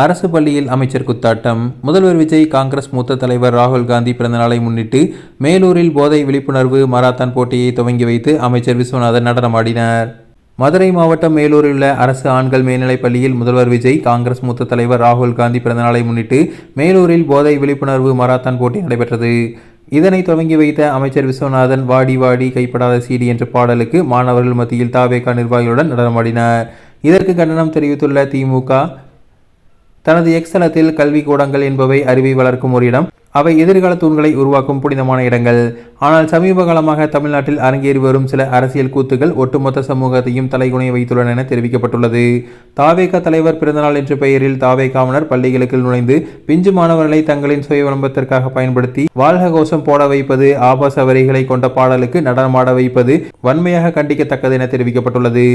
அரசு பள்ளியில் அமைச்சர் குத்தாட்டம். முதல்வர் விஜய், காங்கிரஸ் மூத்த தலைவர் ராகுல் காந்தி பிறந்தநாளை முன்னிட்டு மேலூரில் போதை விழிப்புணர்வு மாரத்தான் போட்டியை துவங்கி வைத்து அமைச்சர் விஸ்வநாதன் நடனமாடினார். மதுரை மாவட்டம் மேலூரில் உள்ள அரசு ஆண்கள் மேல்நிலைப் பள்ளியில் முதல்வர் விஜய், காங்கிரஸ் மூத்த தலைவர் ராகுல் காந்தி பிறந்தநாளை முன்னிட்டு மேலூரில் போதை விழிப்புணர்வு மாரத்தான் போட்டி நடைபெற்றது. இதனை துவங்கி வைத்த அமைச்சர் விஸ்வநாதன், வாடி வாடி கைப்படாத சீடி என்ற பாடலுக்கு மாணவர்கள் மத்தியில் தாவேகா நிர்வாகிகளுடன் நடனமாடினார். இதற்கு கண்டனம் தெரிவித்துள்ள திமுக தனது எக்ஸ் தளத்தில், கல்வி கூடங்கள் என்பவை அறிவை வளர்க்கும் ஒரு இடம், அவை எதிர்கால தூண்களை உருவாக்கும் புனிதமான இடங்கள். ஆனால் சமீப காலமாக தமிழ்நாட்டில் அரங்கேறி வரும் சில அரசியல் கூத்துகள் ஒட்டுமொத்த சமூகத்தையும் தலைகுனிய வைத்துள்ளன என தெரிவிக்கப்பட்டுள்ளது. தாவேகா தலைவர் பிறந்தநாள் என்ற பெயரில் தாவேகாவினர் பள்ளிகளுக்கு நுழைந்து பிஞ்சு மாணவர்களை தங்களின் சுய விளம்பரத்திற்காக பயன்படுத்தி வாழ்க கோஷம் போட வைப்பது, ஆபாச வரிகளை கொண்ட பாடலுக்கு நடனமாட வைப்பது வன்மையாக கண்டிக்கத்தக்கது என தெரிவிக்கப்பட்டுள்ளது.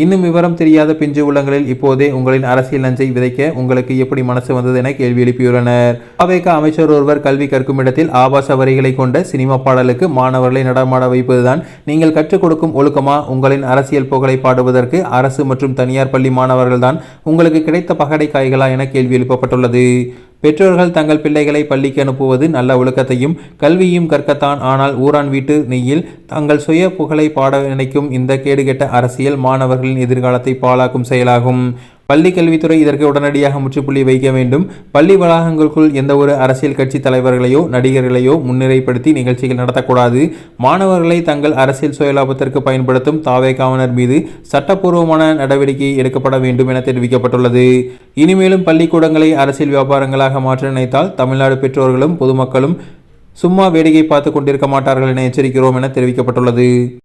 இன்னும் விவரம் தெரியாத பிஞ்சு உள்ளங்களில் இப்போதே உங்களின் அரசியல் நஞ்சை விதைக்க உங்களுக்கு எப்படி மனசு வந்தது என கேள்வி எழுப்பியுள்ளனர். தாவேகா அமைச்சர் ஒருவர் கல்வி கற்கும் இடத்தில் ஆபாச வரிகளை கொண்ட சினிமா பாடலுக்கு மாணவர்களை நடமாட வைப்பதுதான் நீங்கள் கற்றுக் கொடுக்கும் ஒழுக்கமா? உங்களின் அரசியல் புகழை பாடுவதற்கு அரசு மற்றும் தனியார் பள்ளி மாணவர்கள் தான் உங்களுக்கு கிடைத்த பகடை காய்களா என கேள்வி எழுப்பப்பட்டுள்ளது. பெற்றோர்கள் தங்கள் பிள்ளைகளை பள்ளிக்கு அனுப்புவது நல்ல ஒழுக்கத்தையும் கல்வியும் கற்கத்தான். ஆனால் ஊரான் வீட்டு நெய்யில் தங்கள் சுய புகழை பாட நினைக்கும் இந்த கேடுகெட்ட அரசியல் மாணவர்களின் எதிர்காலத்தை பாழாக்கும் செயலாகும். பள்ளி கல்வித்துறை இதற்கு உடனடியாக முற்றுப்புள்ளி வைக்க வேண்டும். பள்ளி வளாகங்களுக்குள் எந்த ஒரு அரசியல் கட்சி தலைவர்களையோ நடிகர்களையோ முன்னிலைப்படுத்தி நிகழ்ச்சிகள் நடத்தக்கூடாது. மாணவர்களை தங்கள் அரசியல் சுயலாபத்திற்கு பயன்படுத்தும் தாவேகாவினர் மீது சட்டப்பூர்வமான நடவடிக்கை எடுக்கப்பட வேண்டும் என தெரிவிக்கப்பட்டுள்ளது. இனிமேலும் பள்ளிக்கூடங்களை அரசியல் வியாபாரங்களாக மாற்ற நினைத்தால் தமிழ்நாடு பெற்றோர்களும் பொதுமக்களும் சும்மா வேடிக்கை பார்த்து கொண்டிருக்க மாட்டார்கள் என எச்சரிக்கிறோம் என தெரிவிக்கப்பட்டுள்ளது.